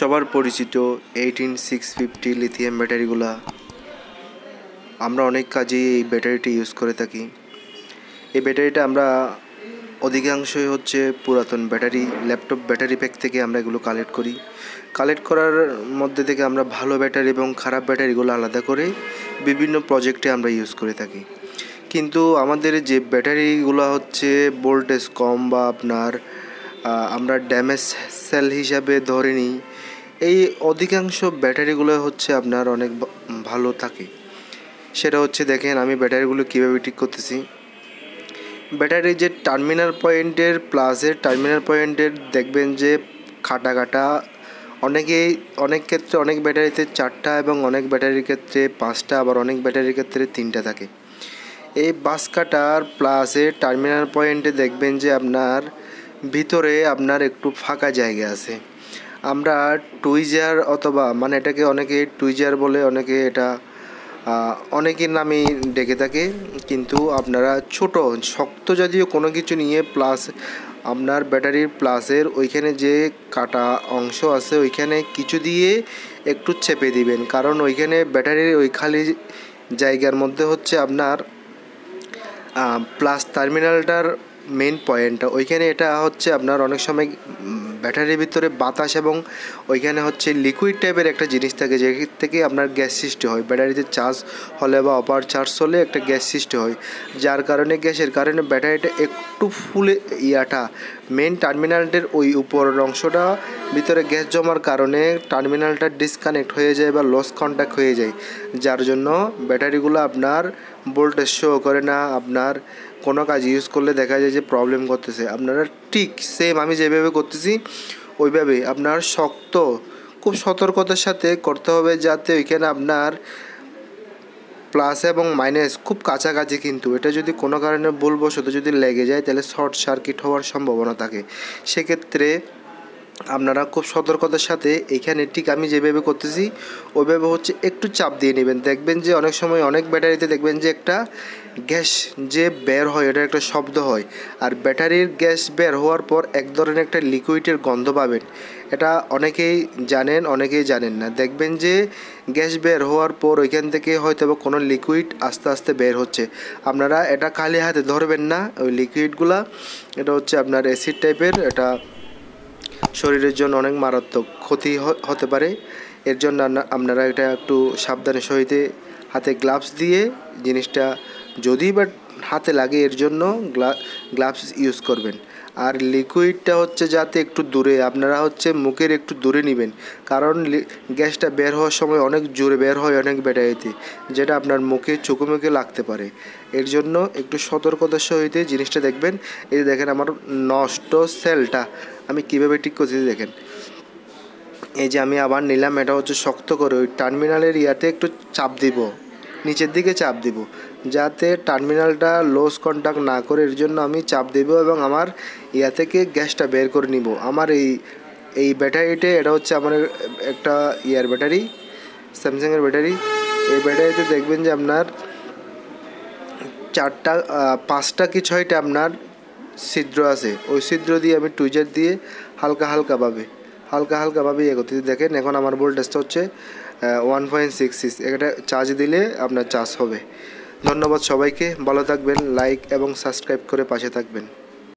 সবার পরিচিত 18650 লিথিয়াম ব্যাটারিগুলা আমরা অনেক কাজেই এই ব্যাটারিটি ইউজ করে থাকি। এই ব্যাটারিটা আমরা অধিকাংশই হচ্ছে পুরাতন ব্যাটারি, ল্যাপটপ ব্যাটারি প্যাক থেকে আমরা এগুলো কালেক্ট করার মধ্যে থেকে আমরা ভালো ব্যাটারি এবং খারাপ ব্যাটারিগুলো আলাদা করে বিভিন্ন প্রজেক্টে আমরা ইউজ করে থাকি। কিন্তু আমাদের যে ব্যাটারিগুলো হচ্ছে ভোল্টেজ কম বা আমরা ড্যামেজ সেল হিসাবে ধরে নিই, এই অধিকাংশ ব্যাটারিগুলো হচ্ছে আপনার অনেক ভালো থাকে। সেটা হচ্ছে দেখেন আমি ব্যাটারিগুলো কীভাবে ঠিক করতেছি। ব্যাটারির যে টার্মিনাল পয়েন্টের প্লাসের টার্মিনাল পয়েন্টের দেখবেন যে কাটা অনেক ক্ষেত্রে অনেক ব্যাটারিতে 4টা এবং অনেক ব্যাটারির ক্ষেত্রে 5টা, আবার অনেক ব্যাটারির ক্ষেত্রে 3টা থাকে। এই বাস কাটার প্লাসের টার্মিনাল পয়েন্টে দেখবেন যে আপনার ভিতরে আপনার একটু ফাঁকা জায়গা আছে। আমরা টুইজার অথবা এটাকে অনেকে টুইজার বলে, অনেকে এটা অনেকের নামে ডেকে থাকে। কিন্তু আপনারা ছোট শক্ত জাতীয় কোনো কিছু নিয়ে প্লাস আপনার ব্যাটারির প্লাসের ওইখানে যে কাটা অংশ আছে ওইখানে কিছু দিয়ে একটু চেপে দিবেন, কারণ ওইখানে ব্যাটারির ওই খালি জায়গার মধ্যে হচ্ছে আপনার প্লাস টার্মিনালটার মেন পয়েন্টটা ওইখানে। এটা হচ্ছে আপনার অনেক সময় ব্যাটারির ভিতরে বাতাস এবং ওইখানে হচ্ছে লিকুইড টাইপের একটা জিনিস থাকে, যে থেকে আপনার গ্যাস সৃষ্টি হয়। ব্যাটারিতে চার্জ হলে বা ওভার চার্জ হলে একটা গ্যাস সৃষ্টি হয়, যার কারণে গ্যাসের কারণে ব্যাটারিটা একটু ফুলে মেন টার্মিনালটার ওই উপরের অংশটা ভিতরে গ্যাস জমার কারণে টার্মিনালটা ডিসকানেক্ট হয়ে যায় বা লস কন্ট্যাক্ট হয়ে যায়, যার জন্য ব্যাটারিগুলো আপনার ভোল্টেজ শো করে না। আপনার কোনো কাজ ইউজ করলে দেখা যায় যে প্রবলেম করতেছে। আপনারা ঠিক সেম আমি যেভাবে করতেছি ওইভাবে আপনার খুব সতর্কতার সাথে করতে হবে, যাতে ওইখানে আপনার প্লাস এবং মাইনাস খুব কাছাকাছি। কিন্তু এটা যদি কোনো কারণে ভুলবশত যদি লেগে যায় তাহলে শর্ট সার্কিট হওয়ার সম্ভাবনা থাকে। সেক্ষেত্রে আপনারা খুব সতর্কতার সাথে এখানে ঠিক আমি যেভাবে করতেছি ওইভাবে হচ্ছে একটু চাপ দিয়ে নেবেন। দেখবেন যে অনেক সময় অনেক ব্যাটারিতে দেখবেন যে একটা গ্যাস যে বের হয়, এটা একটা শব্দ হয়। আর ব্যাটারির গ্যাস বের হওয়ার পর এক ধরনের একটা লিকুইডের গন্ধ পাবেন। এটা অনেকেই জানেন, অনেকেই জানেন না। দেখবেন যে গ্যাস বের হওয়ার পর ওইখান থেকে হয়তো বা কোনো লিকুইড আস্তে আস্তে বের হচ্ছে। আপনারা এটা খালি হাতে ধরবেন না, ওই লিকুইডগুলা এটা হচ্ছে আপনার অ্যাসিড টাইপের, এটা শরীরের জন্য অনেক মারাত্মক ক্ষতি হতে পারে। এর জন্য আপনারা এটা একটু সাবধানের সহিতে হাতে গ্লাভস দিয়ে জিনিসটা যদি বা হাতে লাগে এর জন্য গ্লাভস ইউজ করবেন। আর লিকুইডটা হচ্ছে যাতে একটু দূরে, আপনারা হচ্ছে মুখের একটু দূরে নেবেন, কারণ গ্যাসটা বের হওয়ার সময় অনেক জোরে বের হয় অনেক ব্যাটারিতে, যেটা আপনার চোখে মুখে লাগতে পারে। এর জন্য একটু সতর্কতার সহিত জিনিসটা দেখবেন। এই দেখেন আমার নষ্ট সেলটা আমি কীভাবে ঠিক করছি দেখেন। এই যে আমি আবার নিলাম, এটা হচ্ছে শক্ত করে ওই টার্মিনালের ইয়াতে একটু চাপ দিব, নিচের দিকে চাপ দিব, যাতে টার্মিনালটা লস কন্ট্যাক্ট না করে। এর জন্য আমি চাপ দেব এবং আমার ইয়া থেকে গ্যাসটা বের করে নিব। আমার এই ব্যাটারিতে, এটা হচ্ছে আমার একটা ইয়ার ব্যাটারি, স্যামসাংয়ের ব্যাটারি। এই ব্যাটারিতে দেখবেন যে আপনার 5টা কি 6টা আপনার ছিদ্র আছে। ওই ছিদ্র দিয়ে আমি টুইজার দিয়ে হালকাভাবে ইয়ে করতেছি। দেখেন এখন আমার ভোল্টেজটা হচ্ছে 1.66। এটা চার্জ দিলে আপনার চার্জ হবে। ধন্যবাদ সবাইকে, ভালো থাকবেন, লাইক এবং সাবস্ক্রাইব করে পাশে থাকবেন।